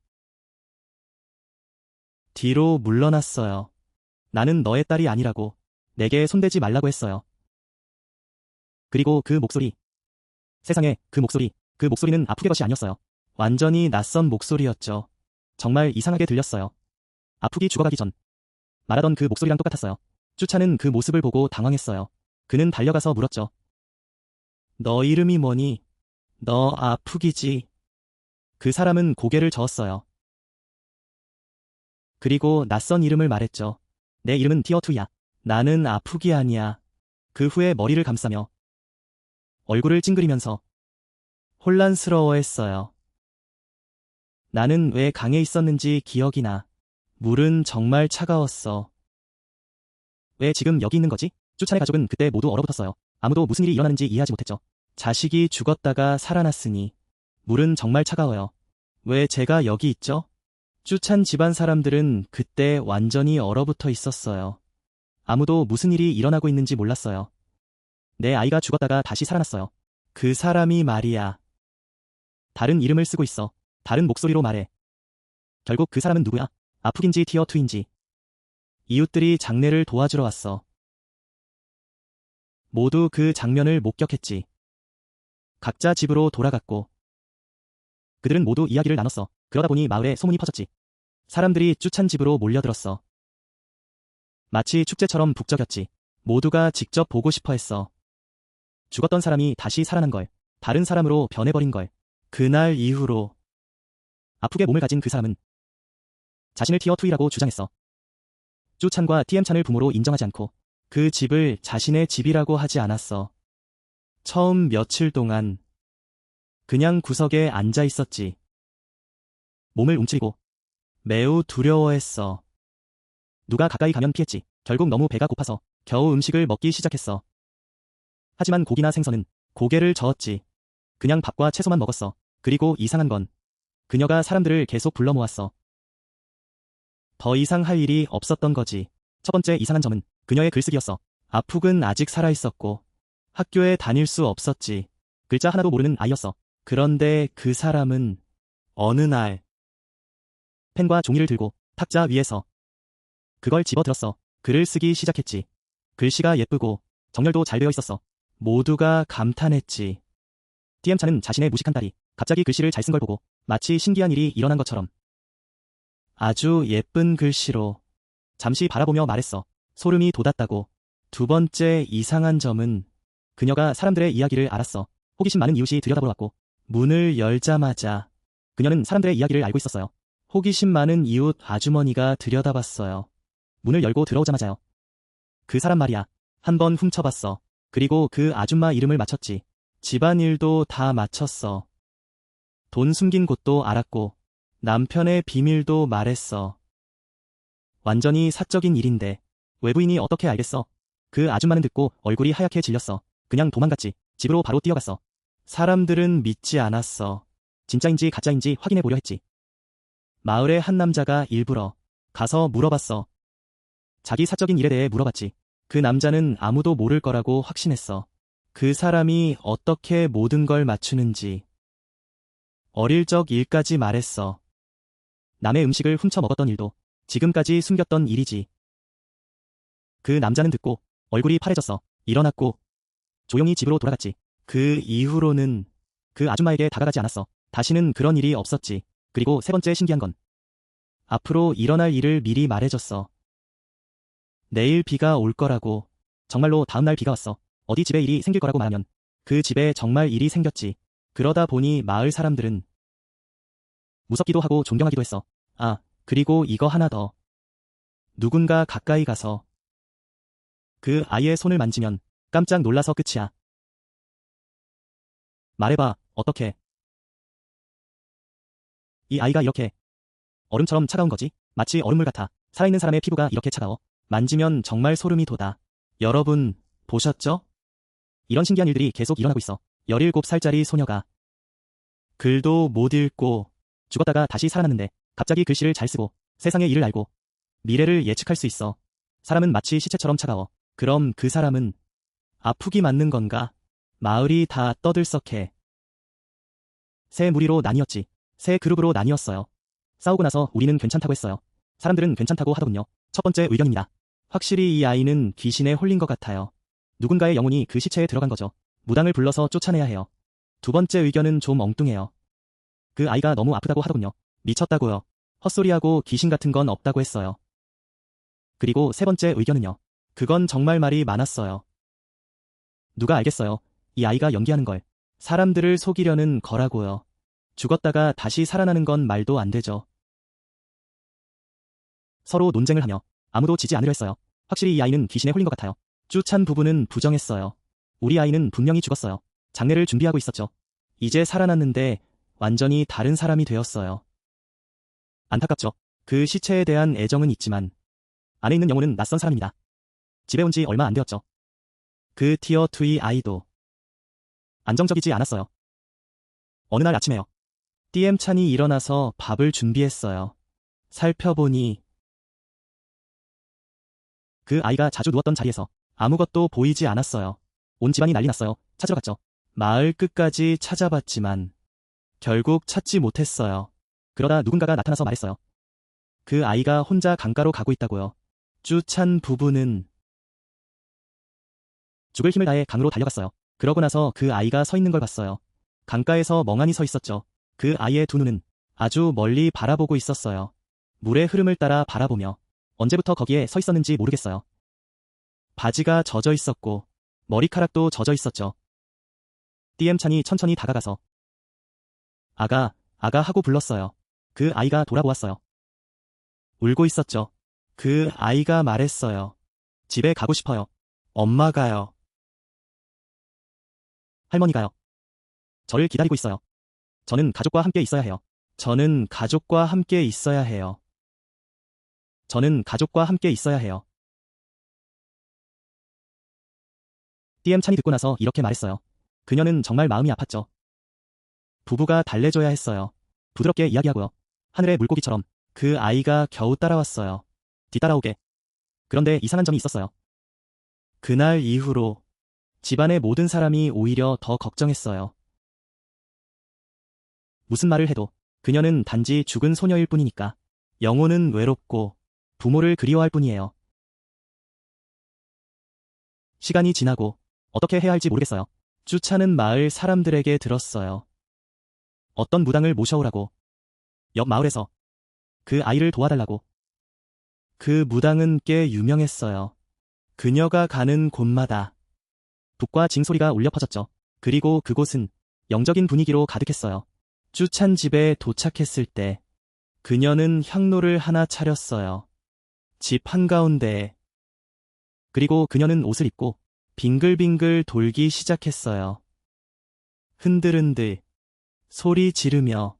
뒤로 물러났어요. 나는 너의 딸이 아니라고. 내게 손대지 말라고 했어요. 그리고 그 목소리. 세상에, 그 목소리는 아프게 것이 아니었어요. 완전히 낯선 목소리였죠. 정말 이상하게 들렸어요. 아프기 죽어가기 전 말하던 그 목소리랑 똑같았어요. 쭈차는 그 모습을 보고 당황했어요. 그는 달려가서 물었죠. 너 이름이 뭐니? 너 아프기지? 그 사람은 고개를 저었어요. 그리고 낯선 이름을 말했죠. 내 이름은 티어2야. 나는 아프기 아니야. 그 후에 머리를 감싸며 얼굴을 찡그리면서 혼란스러워했어요. 나는 왜 강에 있었는지 기억이 나. 물은 정말 차가웠어. 왜 지금 여기 있는 거지? 쭈찬의 가족은 그때 모두 얼어붙었어요. 아무도 무슨 일이 일어나는지 이해하지 못했죠. 자식이 죽었다가 살아났으니 물은 정말 차가워요. 왜 제가 여기 있죠? 쭈찬 집안 사람들은 그때 완전히 얼어붙어 있었어요. 아무도 무슨 일이 일어나고 있는지 몰랐어요. 내 아이가 죽었다가 다시 살아났어요. 그 사람이 말이야. 다른 이름을 쓰고 있어. 다른 목소리로 말해. 결국 그 사람은 누구야? 아프긴지 티어2인지. 이웃들이 장례를 도와주러 왔어. 모두 그 장면을 목격했지. 각자 집으로 돌아갔고. 그들은 모두 이야기를 나눴어. 그러다 보니 마을에 소문이 퍼졌지. 사람들이 쭈찬 집으로 몰려들었어. 마치 축제처럼 북적였지. 모두가 직접 보고 싶어 했어. 죽었던 사람이 다시 살아난 걸. 다른 사람으로 변해버린 걸. 그날 이후로 아프게 몸을 가진 그 사람은 자신을 티어2이라고 주장했어. 쭈찬과 TM찬을 부모로 인정하지 않고 그 집을 자신의 집이라고 하지 않았어. 처음 며칠 동안 그냥 구석에 앉아 있었지. 몸을 움츠리고 매우 두려워했어. 누가 가까이 가면 피했지. 결국 너무 배가 고파서 겨우 음식을 먹기 시작했어. 하지만 고기나 생선은 고개를 저었지. 그냥 밥과 채소만 먹었어. 그리고 이상한 건 그녀가 사람들을 계속 불러 모았어. 더 이상 할 일이 없었던 거지. 첫 번째 이상한 점은 그녀의 글쓰기였어. 아푹은 아직 살아있었고 학교에 다닐 수 없었지. 글자 하나도 모르는 아이였어. 그런데 그 사람은 어느 날 펜과 종이를 들고 탁자 위에서 그걸 집어들었어. 글을 쓰기 시작했지. 글씨가 예쁘고 정렬도 잘 되어 있었어. 모두가 감탄했지. TM차는 자신의 무식한 딸이 갑자기 글씨를 잘 쓴 걸 보고 마치 신기한 일이 일어난 것처럼 아주 예쁜 글씨로 잠시 바라보며 말했어. 소름이 돋았다고. 두 번째 이상한 점은 그녀가 사람들의 이야기를 알았어. 호기심 많은 이웃이 들여다보러 왔고 문을 열자마자 그녀는 사람들의 이야기를 알고 있었어요. 호기심 많은 이웃 아주머니가 들여다봤어요. 문을 열고 들어오자마자요. 그 사람 말이야. 한번 훔쳐봤어. 그리고 그 아줌마 이름을 맞췄지. 집안일도 다 맞췄어. 돈 숨긴 곳도 알았고 남편의 비밀도 말했어. 완전히 사적인 일인데 외부인이 어떻게 알겠어? 그 아줌마는 듣고 얼굴이 하얗게 질렸어. 그냥 도망갔지. 집으로 바로 뛰어갔어. 사람들은 믿지 않았어. 진짜인지 가짜인지 확인해 보려 했지. 마을의 한 남자가 일부러 가서 물어봤어. 자기 사적인 일에 대해 물어봤지. 그 남자는 아무도 모를 거라고 확신했어. 그 사람이 어떻게 모든 걸 맞추는지. 어릴 적 일까지 말했어. 남의 음식을 훔쳐 먹었던 일도 지금까지 숨겼던 일이지. 그 남자는 듣고 얼굴이 파래졌어. 일어났고 조용히 집으로 돌아갔지. 그 이후로는 그 아줌마에게 다가가지 않았어. 다시는 그런 일이 없었지. 그리고 세 번째 신기한 건 앞으로 일어날 일을 미리 말해줬어. 내일 비가 올 거라고. 정말로 다음날 비가 왔어. 어디 집에 일이 생길 거라고 말하면 그 집에 정말 일이 생겼지. 그러다 보니 마을 사람들은 무섭기도 하고 존경하기도 했어. 아, 그리고 이거 하나 더. 누군가 가까이 가서 그 아이의 손을 만지면 깜짝 놀라서 끝이야. 말해봐, 어떻게? 이 아이가 이렇게 얼음처럼 차가운 거지? 마치 얼음물 같아. 살아있는 사람의 피부가 이렇게 차가워. 만지면 정말 소름이 돋아. 여러분, 보셨죠? 이런 신기한 일들이 계속 일어나고 있어. 17살짜리 소녀가 글도 못 읽고 죽었다가 다시 살아났는데 갑자기 글씨를 잘 쓰고 세상의 일을 알고 미래를 예측할 수 있어. 사람은 마치 시체처럼 차가워. 그럼 그 사람은 아프기 맞는 건가? 마을이 다 떠들썩해. 세 무리로 나뉘었지. 세 그룹으로 나뉘었어요. 싸우고 나서 우리는 괜찮다고 했어요. 사람들은 괜찮다고 하더군요. 첫 번째 의견입니다. 확실히 이 아이는 귀신에 홀린 것 같아요. 누군가의 영혼이 그 시체에 들어간 거죠. 무당을 불러서 쫓아내야 해요. 두 번째 의견은 좀 엉뚱해요. 그 아이가 너무 아프다고 하더군요. 미쳤다고요. 헛소리하고 귀신 같은 건 없다고 했어요. 그리고 세 번째 의견은요. 그건 정말 말이 많았어요. 누가 알겠어요. 이 아이가 연기하는 걸. 사람들을 속이려는 거라고요. 죽었다가 다시 살아나는 건 말도 안 되죠. 서로 논쟁을 하며 아무도 지지 않으려 했어요. 확실히 이 아이는 귀신에 홀린 것 같아요. 쭈찬 부부는 부정했어요. 우리 아이는 분명히 죽었어요. 장례를 준비하고 있었죠. 이제 살아났는데 완전히 다른 사람이 되었어요. 안타깝죠. 그 시체에 대한 애정은 있지만 안에 있는 영혼은 낯선 사람입니다. 집에 온 지 얼마 안 되었죠. 그 티어 2의 아이도 안정적이지 않았어요. 어느 날 아침에요. DM 찬이 일어나서 밥을 준비했어요. 살펴보니 그 아이가 자주 누웠던 자리에서 아무것도 보이지 않았어요. 온 집안이 난리 났어요. 찾으러 갔죠. 마을 끝까지 찾아봤지만 결국 찾지 못했어요. 그러다 누군가가 나타나서 말했어요. 그 아이가 혼자 강가로 가고 있다고요. 쭈찬 부부는 죽을 힘을 다해 강으로 달려갔어요. 그러고 나서 그 아이가 서 있는 걸 봤어요. 강가에서 멍하니 서 있었죠. 그 아이의 두 눈은 아주 멀리 바라보고 있었어요. 물의 흐름을 따라 바라보며 언제부터 거기에 서 있었는지 모르겠어요. 바지가 젖어 있었고 머리카락도 젖어 있었죠. DM 찬이 천천히 다가가서 아가, 아가 하고 불렀어요. 그 아이가 돌아보았어요. 울고 있었죠. 그 아이가 말했어요. 집에 가고 싶어요. 엄마가요. 할머니가요. 저를 기다리고 있어요. 저는 가족과 함께 있어야 해요. 저는 가족과 함께 있어야 해요. 저는 가족과 함께 있어야 해요. DM 찬이 듣고 나서 이렇게 말했어요. 그녀는 정말 마음이 아팠죠. 부부가 달래줘야 했어요. 부드럽게 이야기하고요. 하늘의 물고기처럼 그 아이가 겨우 따라왔어요. 뒤따라오게. 그런데 이상한 점이 있었어요. 그날 이후로 집안의 모든 사람이 오히려 더 걱정했어요. 무슨 말을 해도 그녀는 단지 죽은 소녀일 뿐이니까. 영혼은 외롭고 부모를 그리워할 뿐이에요. 시간이 지나고 어떻게 해야 할지 모르겠어요. 쭈차는 마을 사람들에게 들었어요. 어떤 무당을 모셔오라고. 옆 마을에서 그 아이를 도와달라고. 그 무당은 꽤 유명했어요. 그녀가 가는 곳마다 북과 징소리가 울려 퍼졌죠. 그리고 그곳은 영적인 분위기로 가득했어요. 쭈찬 집에 도착했을 때 그녀는 향로를 하나 차렸어요. 집 한가운데에. 그리고 그녀는 옷을 입고 빙글빙글 돌기 시작했어요. 흔들흔들 소리 지르며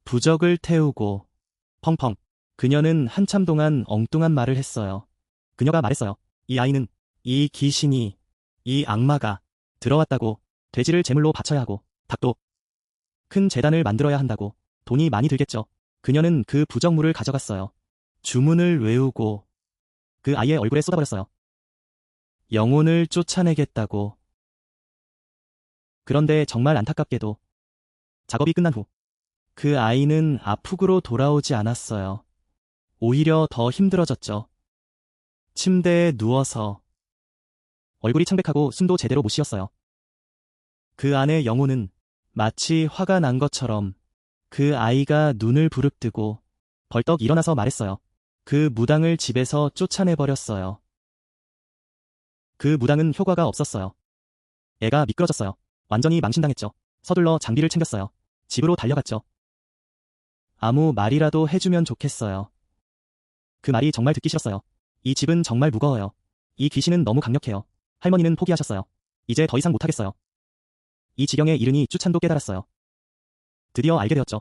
부적을 태우고 펑펑. 그녀는 한참 동안 엉뚱한 말을 했어요. 그녀가 말했어요. 이 아이는, 이 귀신이, 이 악마가 들어왔다고. 돼지를 제물로 바쳐야 하고 닭도 큰 제단을 만들어야 한다고. 돈이 많이 들겠죠. 그녀는 그 부적물을 가져갔어요. 주문을 외우고 그 아이의 얼굴에 쏟아버렸어요. 영혼을 쫓아내겠다고. 그런데 정말 안타깝게도 작업이 끝난 후 그 아이는 아프구로 돌아오지 않았어요. 오히려 더 힘들어졌죠. 침대에 누워서 얼굴이 창백하고 숨도 제대로 못 쉬었어요. 그 안의 영혼은 마치 화가 난 것처럼 그 아이가 눈을 부릅뜨고 벌떡 일어나서 말했어요. 그 무당을 집에서 쫓아내버렸어요. 그 무당은 효과가 없었어요. 애가 미끄러졌어요. 완전히 망신당했죠. 서둘러 장비를 챙겼어요. 집으로 달려갔죠. 아무 말이라도 해주면 좋겠어요. 그 말이 정말 듣기 싫었어요. 이 집은 정말 무거워요. 이 귀신은 너무 강력해요. 할머니는 포기하셨어요. 이제 더 이상 못하겠어요. 이 지경에 이르니 쭈찬도 깨달았어요. 드디어 알게 되었죠.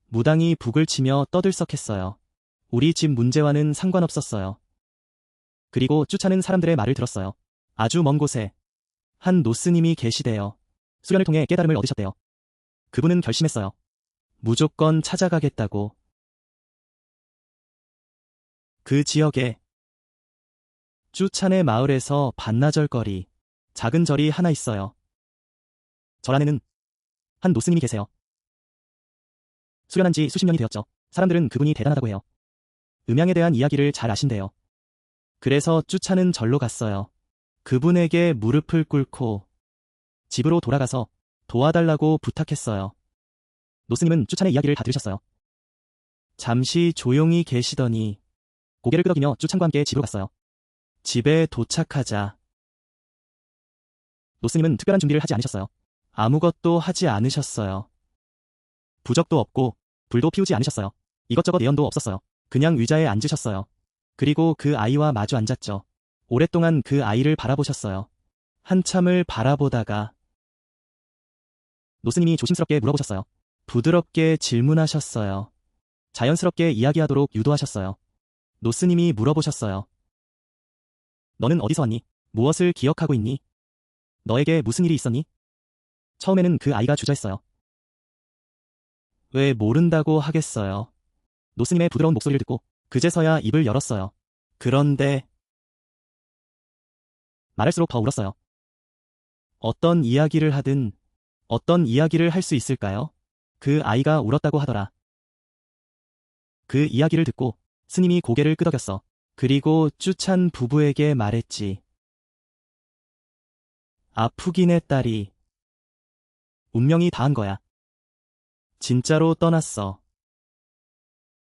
무당이 북을 치며 떠들썩했어요. 우리 집 문제와는 상관없었어요. 그리고 쭈찬은 사람들의 말을 들었어요. 아주 먼 곳에 한 노스님이 계시대요. 수련을 통해 깨달음을 얻으셨대요. 그분은 결심했어요. 무조건 찾아가겠다고. 그 지역에 쭈찬의 마을에서 반나절 거리 작은 절이 하나 있어요. 절 안에는 한 노스님이 계세요. 수련한 지 수십 년이 되었죠. 사람들은 그분이 대단하다고 해요. 음양에 대한 이야기를 잘 아신대요. 그래서 쭈찬은 절로 갔어요. 그분에게 무릎을 꿇고 집으로 돌아가서 도와달라고 부탁했어요. 노스님은 쭈찬의 이야기를 다 들으셨어요. 잠시 조용히 계시더니 고개를 끄덕이며 쭈찬과 함께 집으로 갔어요. 집에 도착하자 노스님은 특별한 준비를 하지 않으셨어요. 아무것도 하지 않으셨어요. 부적도 없고 불도 피우지 않으셨어요. 이것저것 예언도 없었어요. 그냥 의자에 앉으셨어요. 그리고 그 아이와 마주 앉았죠. 오랫동안 그 아이를 바라보셨어요. 한참을 바라보다가 노스님이 조심스럽게 물어보셨어요. 부드럽게 질문하셨어요. 자연스럽게 이야기하도록 유도하셨어요. 노스님이 물어보셨어요. 너는 어디서 왔니? 무엇을 기억하고 있니? 너에게 무슨 일이 있었니? 처음에는 그 아이가 주저했어요. 왜 모른다고 하겠어요. 노스님의 부드러운 목소리를 듣고 그제서야 입을 열었어요. 그런데 말할수록 더 울었어요. 어떤 이야기를 하든 어떤 이야기를 할 수 있을까요? 그 아이가 울었다고 하더라. 그 이야기를 듣고 스님이 고개를 끄덕였어. 그리고 쭈찬 부부에게 말했지. 아프긴 해 딸이. 운명이 다한 거야. 진짜로 떠났어.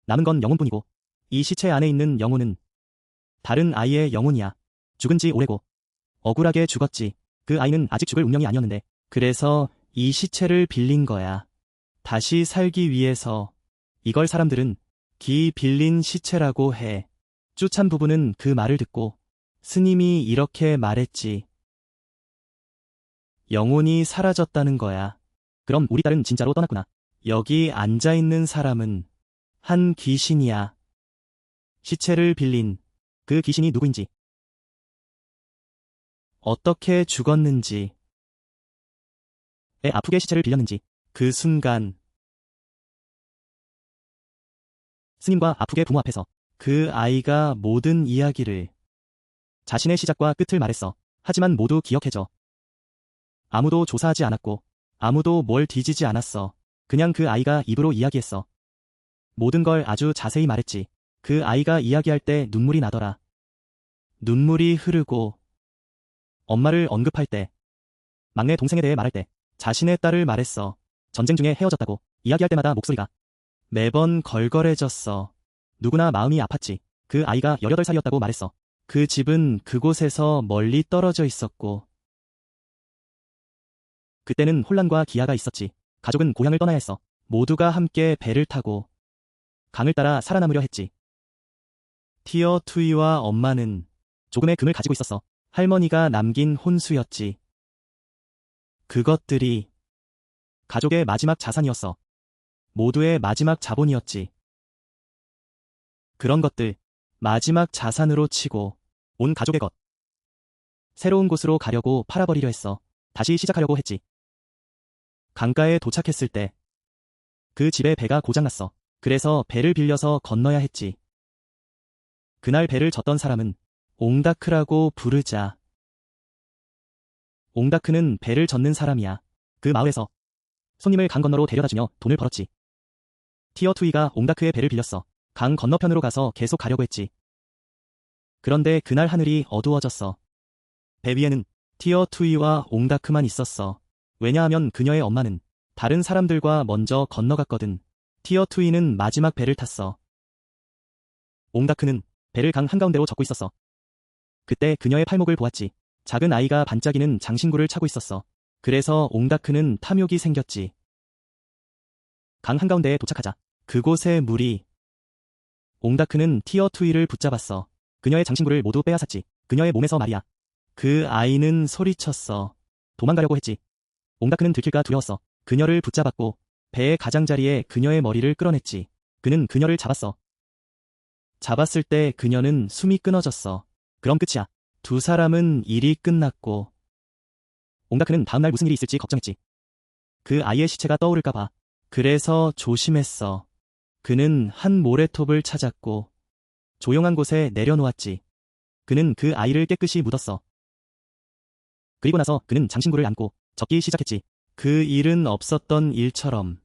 남은 건 영혼뿐이고 이 시체 안에 있는 영혼은 다른 아이의 영혼이야. 죽은 지 오래고 억울하게 죽었지. 그 아이는 아직 죽을 운명이 아니었는데 그래서 이 시체를 빌린 거야. 다시 살기 위해서. 이걸 사람들은 기 빌린 시체라고 해. 쭈찬 부부는 그 말을 듣고 스님이 이렇게 말했지. 영혼이 사라졌다는 거야. 그럼 우리 딸은 진짜로 떠났구나. 여기 앉아있는 사람은 한 귀신이야. 시체를 빌린 그 귀신이 누구인지, 어떻게 죽었는지, 애 아프게 시체를 빌렸는지, 그 순간 스님과 아프게 부모 앞에서 그 아이가 모든 이야기를 자신의 시작과 끝을 말했어. 하지만 모두 기억해줘. 아무도 조사하지 않았고 아무도 뭘 뒤지지 않았어. 그냥 그 아이가 입으로 이야기했어. 모든 걸 아주 자세히 말했지. 그 아이가 이야기할 때 눈물이 나더라. 눈물이 흐르고 엄마를 언급할 때, 막내 동생에 대해 말할 때, 자신의 딸을 말했어. 전쟁 중에 헤어졌다고 이야기할 때마다 목소리가 매번 걸걸해졌어. 누구나 마음이 아팠지. 그 아이가 18살이었다고 말했어. 그 집은 그곳에서 멀리 떨어져 있었고 그때는 혼란과 기아가 있었지. 가족은 고향을 떠나야 했어. 모두가 함께 배를 타고 강을 따라 살아남으려 했지. 티어 투이와 엄마는 조금의 금을 가지고 있었어. 할머니가 남긴 혼수였지. 그것들이 가족의 마지막 자산이었어. 모두의 마지막 자본이었지. 그런 것들, 마지막 자산으로 치고 온 가족의 것. 새로운 곳으로 가려고 팔아버리려 했어. 다시 시작하려고 했지. 강가에 도착했을 때 그 집에 배가 고장났어. 그래서 배를 빌려서 건너야 했지. 그날 배를 졌던 사람은 옹다크라고 부르자. 옹다크는 배를 젓는 사람이야. 그 마을에서 손님을 강 건너로 데려다주며 돈을 벌었지. 티어 투이가 옹다크의 배를 빌렸어. 강 건너편으로 가서 계속 가려고 했지. 그런데 그날 하늘이 어두워졌어. 배 위에는 티어 투이와 옹다크만 있었어. 왜냐하면 그녀의 엄마는 다른 사람들과 먼저 건너갔거든. 티어 투이는 마지막 배를 탔어. 옹다크는 배를 강 한가운데로 젓고 있었어. 그때 그녀의 팔목을 보았지. 작은 아이가 반짝이는 장신구를 차고 있었어. 그래서 옹다크는 탐욕이 생겼지. 강 한가운데에 도착하자 그곳의 물이. 옹다크는 티어 투이를 붙잡았어. 그녀의 장신구를 모두 빼앗았지. 그녀의 몸에서 말이야. 그 아이는 소리쳤어. 도망가려고 했지. 옹다크는 들킬까 두려웠어. 그녀를 붙잡았고 배의 가장자리에 그녀의 머리를 끌어냈지. 그는 그녀를 잡았어. 잡았을 때 그녀는 숨이 끊어졌어. 그럼 끝이야. 두 사람은 일이 끝났고 옹다크는 다음날 무슨 일이 있을지 걱정했지. 그 아이의 시체가 떠오를까 봐. 그래서 조심했어. 그는 한 모래톱을 찾았고 조용한 곳에 내려놓았지. 그는 그 아이를 깨끗이 묻었어. 그리고 나서 그는 장신구를 안고 적기 시작했지. 그 일은 없었던 일처럼.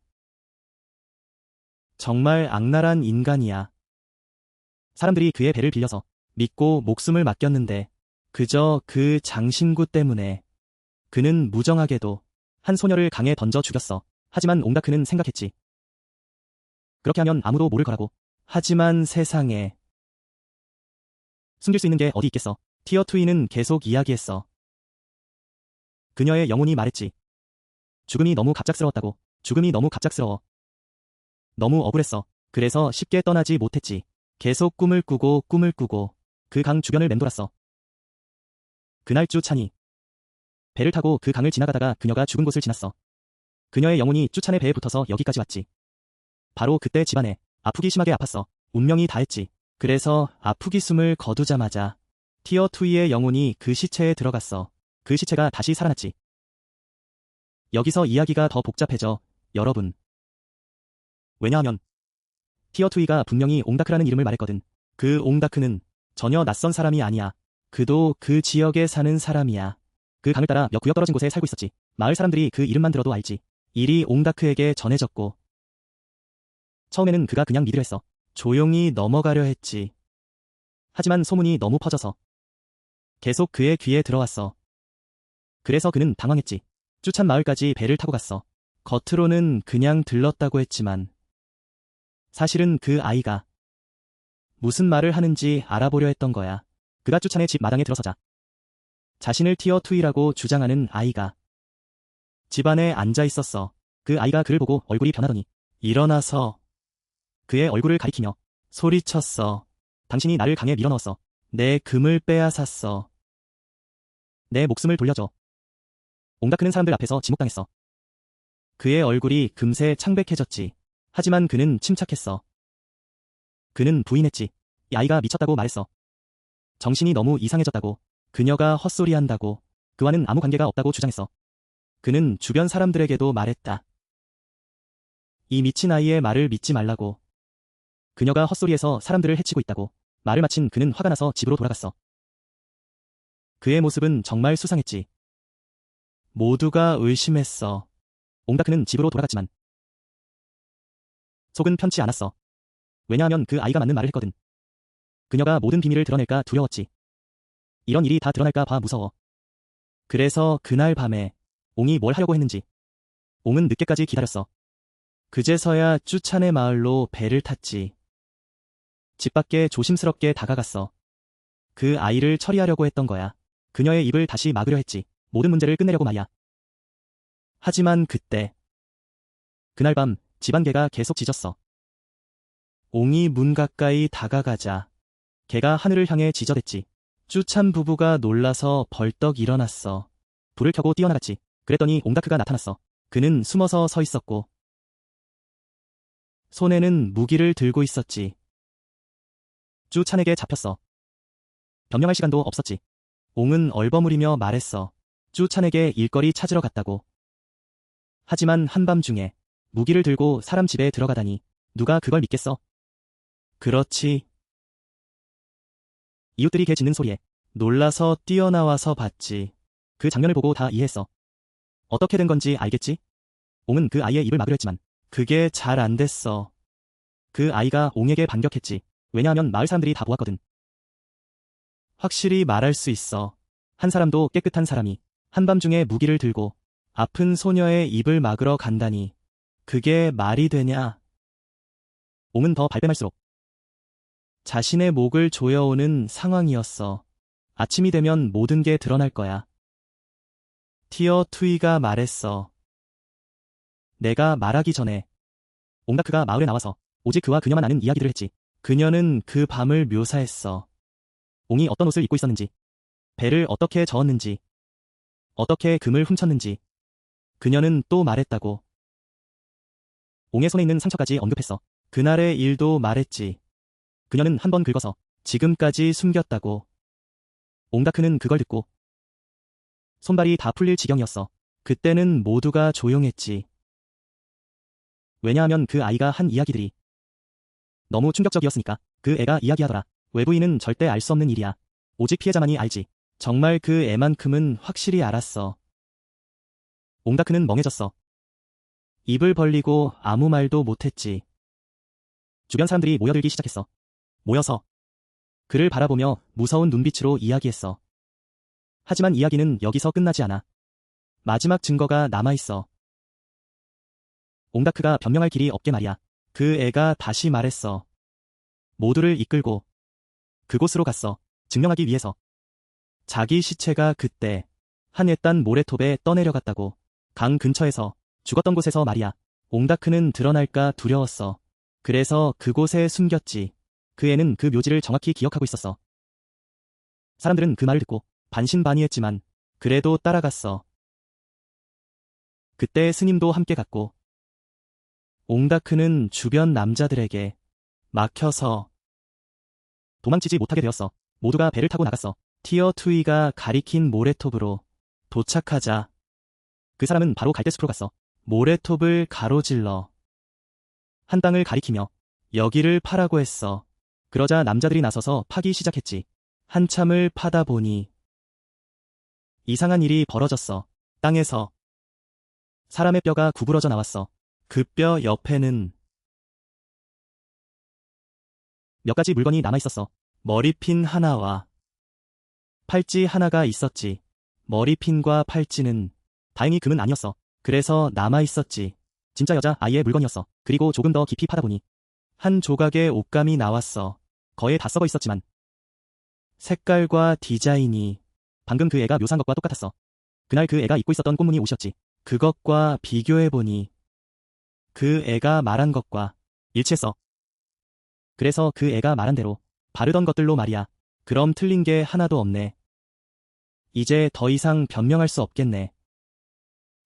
정말 악랄한 인간이야. 사람들이 그의 배를 빌려서 믿고 목숨을 맡겼는데 그저 그 장신구 때문에 그는 무정하게도 한 소녀를 강에 던져 죽였어. 하지만 옹다크는 생각했지. 그렇게 하면 아무도 모를 거라고. 하지만 세상에 숨길 수 있는 게 어디 있겠어. 티어 트위는 계속 이야기했어. 그녀의 영혼이 말했지. 죽음이 너무 갑작스러웠다고. 죽음이 너무 갑작스러워. 너무 억울했어. 그래서 쉽게 떠나지 못했지. 계속 꿈을 꾸고 그 강 주변을 맴돌았어. 그날 쭈찬이 배를 타고 그 강을 지나가다가 그녀가 죽은 곳을 지났어. 그녀의 영혼이 쭈찬의 배에 붙어서 여기까지 왔지. 바로 그때 집안에 아프기 심하게 아팠어. 운명이 다했지. 그래서 아프기 숨을 거두자마자 티어 투이의 영혼이 그 시체에 들어갔어. 그 시체가 다시 살아났지. 여기서 이야기가 더 복잡해져, 여러분. 왜냐하면 티어 투이가 분명히 옹다크라는 이름을 말했거든. 그 옹다크는 전혀 낯선 사람이 아니야. 그도 그 지역에 사는 사람이야. 그 강을 따라 몇 구역 떨어진 곳에 살고 있었지. 마을 사람들이 그 이름만 들어도 알지. 일이 옹다크에게 전해졌고 처음에는 그가 그냥 믿으려 했어. 조용히 넘어가려 했지. 하지만 소문이 너무 퍼져서 계속 그의 귀에 들어왔어. 그래서 그는 당황했지. 쭈찬 마을까지 배를 타고 갔어. 겉으로는 그냥 들렀다고 했지만 사실은 그 아이가 무슨 말을 하는지 알아보려 했던 거야. 그가 쭈찬의 집 마당에 들어서자 자신을 티어 투이라고 주장하는 아이가 집 안에 앉아 있었어. 그 아이가 그를 보고 얼굴이 변하더니 일어나서 그의 얼굴을 가리키며 소리쳤어. 당신이 나를 강에 밀어넣었어. 내 금을 빼앗았어. 내 목숨을 돌려줘. 옹다크는 사람들 앞에서 지목당했어. 그의 얼굴이 금세 창백해졌지. 하지만 그는 침착했어. 그는 부인했지. 이 아이가 미쳤다고 말했어. 정신이 너무 이상해졌다고. 그녀가 헛소리한다고. 그와는 아무 관계가 없다고 주장했어. 그는 주변 사람들에게도 말했다. 이 미친 아이의 말을 믿지 말라고. 그녀가 헛소리해서 사람들을 해치고 있다고. 말을 마친 그는 화가 나서 집으로 돌아갔어. 그의 모습은 정말 수상했지. 모두가 의심했어. 옹다크는 집으로 돌아갔지만 속은 편치 않았어. 왜냐하면 그 아이가 맞는 말을 했거든. 그녀가 모든 비밀을 드러낼까 두려웠지. 이런 일이 다 드러날까 봐 무서워. 그래서 그날 밤에 옹이 뭘 하려고 했는지 옹은 늦게까지 기다렸어. 그제서야 쭈찬의 마을로 배를 탔지. 집 밖에 조심스럽게 다가갔어. 그 아이를 처리하려고 했던 거야. 그녀의 입을 다시 막으려 했지. 모든 문제를 끝내려고 말이야. 하지만 그날 밤 집안 개가 계속 짖었어. 옹이 문 가까이 다가가자 개가 하늘을 향해 짖어댔지. 쭈찬 부부가 놀라서 벌떡 일어났어. 불을 켜고 뛰어나갔지. 그랬더니 옹다크가 나타났어. 그는 숨어서 서 있었고 손에는 무기를 들고 있었지. 쭈찬에게 잡혔어. 변명할 시간도 없었지. 옹은 얼버무리며 말했어. 쭈찬에게 일거리 찾으러 갔다고. 하지만 한밤중에 무기를 들고 사람 집에 들어가다니 누가 그걸 믿겠어? 그렇지. 이웃들이 개 짖는 소리에 놀라서 뛰어나와서 봤지. 그 장면을 보고 다 이해했어. 어떻게 된 건지 알겠지? 옹은 그 아이의 입을 막으려 했지만 그게 잘 안 됐어. 그 아이가 옹에게 반격했지. 왜냐하면 마을 사람들이 다 보았거든. 확실히 말할 수 있어. 한 사람도 깨끗한 사람이 한밤중에 무기를 들고 아픈 소녀의 입을 막으러 간다니. 그게 말이 되냐? 옹은 더 발뺌할수록 자신의 목을 조여오는 상황이었어. 아침이 되면 모든 게 드러날 거야. 티어 투이가 말했어. 내가 말하기 전에 옹다크가 마을에 나와서 오직 그와 그녀만 아는 이야기들을 했지. 그녀는 그 밤을 묘사했어. 옹이 어떤 옷을 입고 있었는지, 배를 어떻게 저었는지, 어떻게 금을 훔쳤는지. 그녀는 또 말했다고. 옹의 손에 있는 상처까지 언급했어. 그날의 일도 말했지. 그녀는 한 번 긁어서 지금까지 숨겼다고. 옹다크는 그걸 듣고 손발이 다 풀릴 지경이었어. 그때는 모두가 조용했지. 왜냐하면 그 아이가 한 이야기들이 너무 충격적이었으니까. 그 애가 이야기하더라. 외부인은 절대 알 수 없는 일이야. 오직 피해자만이 알지. 정말 그 애만큼은 확실히 알았어. 옹다크는 멍해졌어. 입을 벌리고 아무 말도 못했지. 주변 사람들이 모여들기 시작했어. 모여서 그를 바라보며 무서운 눈빛으로 이야기했어. 하지만 이야기는 여기서 끝나지 않아. 마지막 증거가 남아있어. 옹다크가 변명할 길이 없게 말이야. 그 애가 다시 말했어. 모두를 이끌고 그곳으로 갔어. 증명하기 위해서. 자기 시체가 그때 한 옛단 모래톱에 떠내려갔다고. 강 근처에서 죽었던 곳에서 말이야. 옹다크는 드러날까 두려웠어. 그래서 그곳에 숨겼지. 그 애는 그 묘지를 정확히 기억하고 있었어. 사람들은 그 말을 듣고 반신반의했지만 그래도 따라갔어. 그때 스님도 함께 갔고 옹다크는 주변 남자들에게 막혀서 도망치지 못하게 되었어. 모두가 배를 타고 나갔어. 티어2이가 가리킨 모래톱으로 도착하자 그 사람은 바로 갈대숲으로 갔어. 모래톱을 가로질러 한 땅을 가리키며 여기를 파라고 했어. 그러자 남자들이 나서서 파기 시작했지. 한참을 파다 보니 이상한 일이 벌어졌어. 땅에서 사람의 뼈가 구부러져 나왔어. 그 뼈 옆에는 몇 가지 물건이 남아있었어. 머리핀 하나와 팔찌 하나가 있었지. 머리핀과 팔찌는 다행히 금은 아니었어. 그래서 남아있었지. 진짜 여자 아이의 물건이었어. 그리고 조금 더 깊이 파다 보니 한 조각의 옷감이 나왔어. 거의 다 썩어 있었지만 색깔과 디자인이 방금 그 애가 묘사한 것과 똑같았어. 그날 그 애가 입고 있었던 꽃무늬 옷이었지. 그것과 비교해보니 그 애가 말한 것과 일치했어. 그래서 그 애가 말한 대로 바르던 것들로 말이야. 그럼 틀린 게 하나도 없네. 이제 더 이상 변명할 수 없겠네.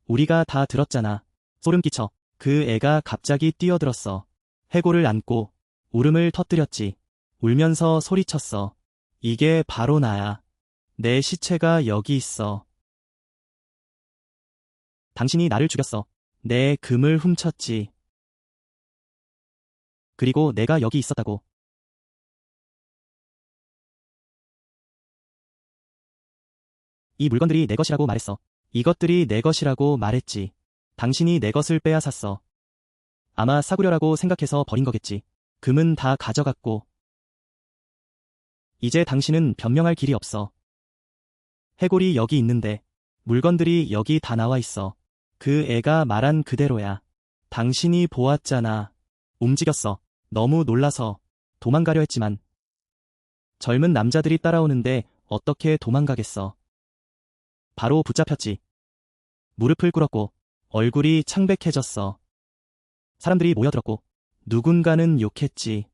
우리가 다 들었잖아. 소름 끼쳐. 그 애가 갑자기 뛰어들었어. 해골을 안고 울음을 터뜨렸지. 울면서 소리쳤어. 이게 바로 나야. 내 시체가 여기 있어. 당신이 나를 죽였어. 내 금을 훔쳤지. 그리고 내가 여기 있었다고. 이 물건들이 내 것이라고 말했어. 이것들이 내 것이라고 말했지. 당신이 내 것을 빼앗았어. 아마 싸구려라고 생각해서 버린 거겠지. 금은 다 가져갔고. 이제 당신은 변명할 길이 없어. 해골이 여기 있는데 물건들이 여기 다 나와 있어. 그 애가 말한 그대로야. 당신이 보았잖아. 움직였어. 너무 놀라서 도망가려 했지만 젊은 남자들이 따라오는데 어떻게 도망가겠어. 바로 붙잡혔지. 무릎을 꿇었고 얼굴이 창백해졌어. 사람들이 모여들었고 누군가는 욕했지.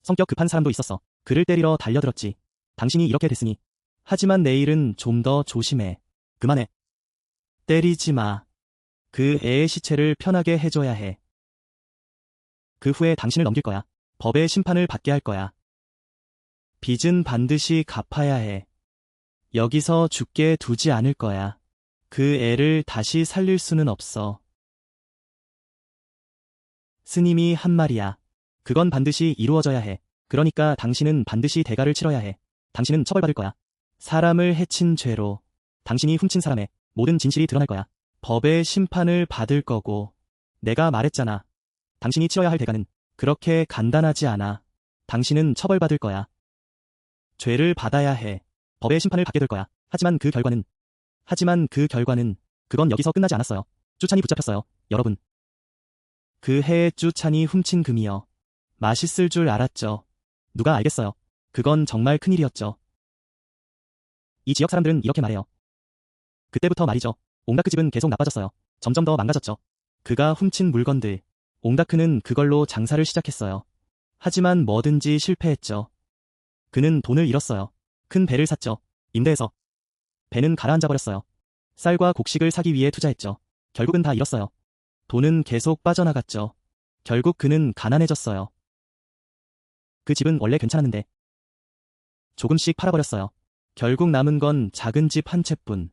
성격 급한 사람도 있었어. 그를 때리러 달려들었지. 당신이 이렇게 됐으니. 하지만 내일은 좀 더 조심해. 그만해. 때리지 마. 그 애의 시체를 편하게 해줘야 해. 그 후에 당신을 넘길 거야. 법의 심판을 받게 할 거야. 빚은 반드시 갚아야 해. 여기서 죽게 두지 않을 거야. 그 애를 다시 살릴 수는 없어. 스님이 한 말이야. 그건 반드시 이루어져야 해. 그러니까 당신은 반드시 대가를 치러야 해. 당신은 처벌받을 거야. 사람을 해친 죄로 당신이 훔친 사람의 모든 진실이 드러날 거야. 법의 심판을 받을 거고. 내가 말했잖아. 당신이 치러야 할 대가는 그렇게 간단하지 않아. 당신은 처벌받을 거야. 죄를 받아야 해. 법의 심판을 받게 될 거야. 하지만 그 결과는 그건 여기서 끝나지 않았어요. 쭈찬이 붙잡혔어요. 여러분. 그 해의 쭈찬이 훔친 금이요. 맛있을 줄 알았죠. 누가 알겠어요. 그건 정말 큰일이었죠. 이 지역 사람들은 이렇게 말해요. 그때부터 말이죠. 옹다크 집은 계속 나빠졌어요. 점점 더 망가졌죠. 그가 훔친 물건들. 옹다크는 그걸로 장사를 시작했어요. 하지만 뭐든지 실패했죠. 그는 돈을 잃었어요. 큰 배를 샀죠. 임대해서. 배는 가라앉아 버렸어요. 쌀과 곡식을 사기 위해 투자했죠. 결국은 다 잃었어요. 돈은 계속 빠져나갔죠. 결국 그는 가난해졌어요. 그 집은 원래 괜찮았는데 조금씩 팔아버렸어요. 결국 남은 건 작은 집 한 채뿐.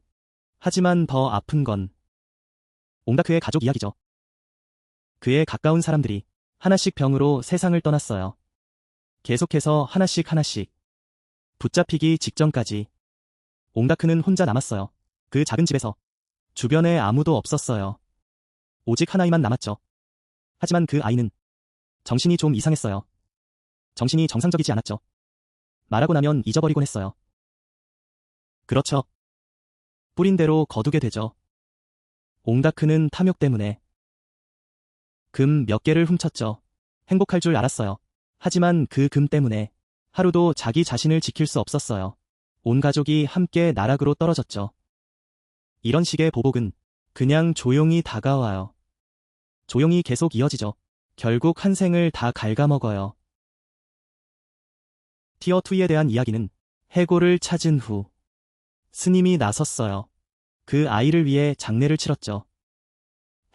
하지만 더 아픈 건 옹다크의 가족 이야기죠. 그의 가까운 사람들이 하나씩 병으로 세상을 떠났어요. 계속해서 하나씩 하나씩 붙잡히기 직전까지 옹다크는 혼자 남았어요. 그 작은 집에서 주변에 아무도 없었어요. 오직 한 아이만 남았죠. 하지만 그 아이는 정신이 좀 이상했어요. 정신이 정상적이지 않았죠. 말하고 나면 잊어버리곤 했어요. 그렇죠. 뿌린 대로 거두게 되죠. 옹다크는 탐욕 때문에 금 몇 개를 훔쳤죠. 행복할 줄 알았어요. 하지만 그 금 때문에 하루도 자기 자신을 지킬 수 없었어요. 온 가족이 함께 나락으로 떨어졌죠. 이런 식의 보복은 그냥 조용히 다가와요. 조용히 계속 이어지죠. 결국 한 생을 다 갉아먹어요. 티어 2에 대한 이야기는 해골을 찾은 후 스님이 나섰어요. 그 아이를 위해 장례를 치렀죠.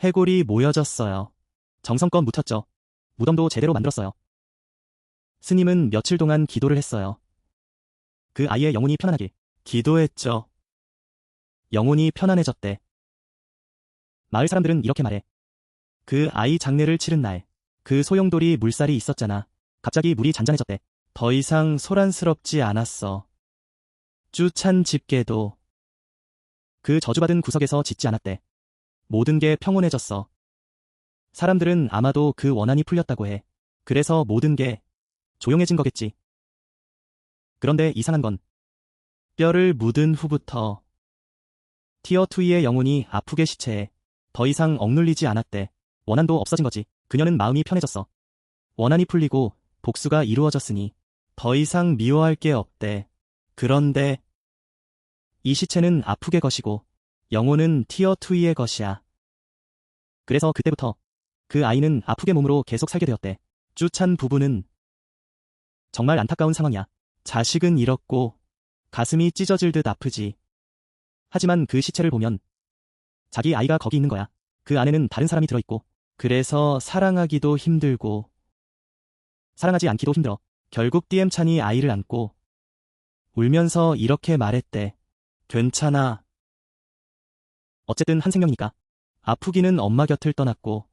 해골이 모여졌어요. 정성껏 묻혔죠. 무덤도 제대로 만들었어요. 스님은 며칠 동안 기도를 했어요. 그 아이의 영혼이 편안하길 기도했죠. 영혼이 편안해졌대. 마을 사람들은 이렇게 말해. 그 아이 장례를 치른 날, 그 소용돌이 물살이 있었잖아. 갑자기 물이 잔잔해졌대. 더 이상 소란스럽지 않았어. 쭈찬 집게도 그 저주받은 구석에서 짖지 않았대. 모든 게 평온해졌어. 사람들은 아마도 그 원한이 풀렸다고 해. 그래서 모든 게 조용해진 거겠지. 그런데 이상한 건 뼈를 묻은 후부터 티어 2의 영혼이 아프게 시체에 더 이상 억눌리지 않았대. 원한도 없어진 거지. 그녀는 마음이 편해졌어. 원한이 풀리고 복수가 이루어졌으니 더 이상 미워할 게 없대. 그런데 이 시체는 아프게 것이고 영혼은 티어 2의 것이야. 그래서 그때부터 그 아이는 아프게 몸으로 계속 살게 되었대. 쭈찬 부부는 정말 안타까운 상황이야. 자식은 잃었고 가슴이 찢어질 듯 아프지. 하지만 그 시체를 보면 자기 아이가 거기 있는 거야. 그 안에는 다른 사람이 들어있고 그래서 사랑하기도 힘들고 사랑하지 않기도 힘들어. 결국 띠엠찬이 아이를 안고 울면서 이렇게 말했대. 괜찮아. 어쨌든 한 생명이니까. 아프기는 엄마 곁을 떠났고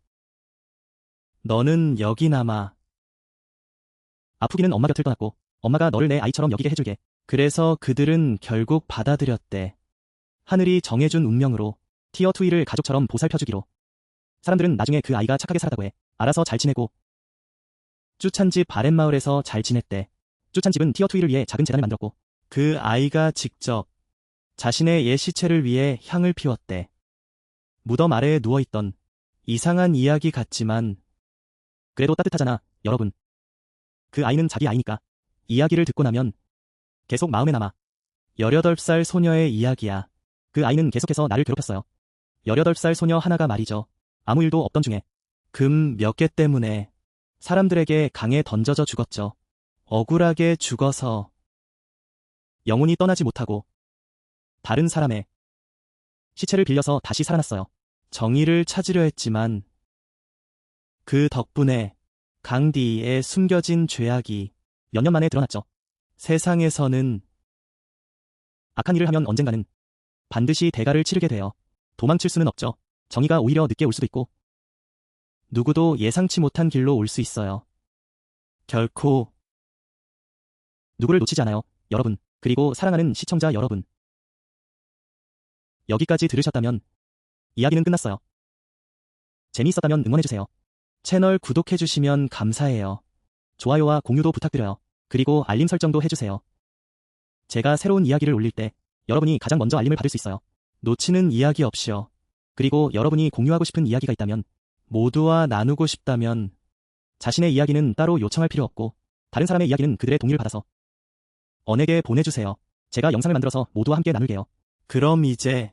너는 여기 남아. 아프기는 엄마 곁을 떠났고 엄마가 너를 내 아이처럼 여기게 해줄게. 그래서 그들은 결국 받아들였대. 하늘이 정해준 운명으로 티어 2를 가족처럼 보살펴주기로. 사람들은 나중에 그 아이가 착하게 살았다고 해. 알아서 잘 지내고 쭈찬집 바렛마을에서 잘 지냈대. 쭈찬집은 티어 2를 위해 작은 재단을 만들었고 그 아이가 직접 자신의 옛 시체를 위해 향을 피웠대. 무덤 아래에 누워있던 이상한 이야기 같지만 그래도 따뜻하잖아, 여러분. 그 아이는 자기 아이니까 이야기를 듣고 나면 계속 마음에 남아. 18살 소녀의 이야기야. 그 아이는 계속해서 나를 괴롭혔어요. 18살 소녀 하나가 말이죠. 아무 일도 없던 중에 금 몇 개 때문에 사람들에게 강에 던져져 죽었죠. 억울하게 죽어서 영혼이 떠나지 못하고 다른 사람의 시체를 빌려서 다시 살아났어요. 정의를 찾으려 했지만 그 덕분에 강 뒤에 숨겨진 죄악이 몇 년 만에 드러났죠. 세상에서는 악한 일을 하면 언젠가는 반드시 대가를 치르게 돼요. 도망칠 수는 없죠. 정의가 오히려 늦게 올 수도 있고 누구도 예상치 못한 길로 올 수 있어요. 결코 누구를 놓치지 않아요, 여러분. 그리고 사랑하는 시청자 여러분. 여기까지 들으셨다면 이야기는 끝났어요. 재미있었다면 응원해주세요. 채널 구독해주시면 감사해요. 좋아요와 공유도 부탁드려요. 그리고 알림 설정도 해주세요. 제가 새로운 이야기를 올릴 때 여러분이 가장 먼저 알림을 받을 수 있어요. 놓치는 이야기 없이요. 그리고 여러분이 공유하고 싶은 이야기가 있다면 모두와 나누고 싶다면 자신의 이야기는 따로 요청할 필요 없고 다른 사람의 이야기는 그들의 동의를 받아서 언에게 보내주세요. 제가 영상을 만들어서 모두와 함께 나눌게요. 그럼 이제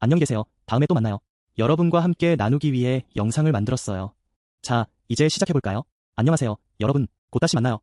안녕히 계세요. 다음에 또 만나요. 여러분과 함께 나누기 위해 영상을 만들었어요. 자, 이제 시작해볼까요? 안녕하세요, 여러분. 곧 다시 만나요.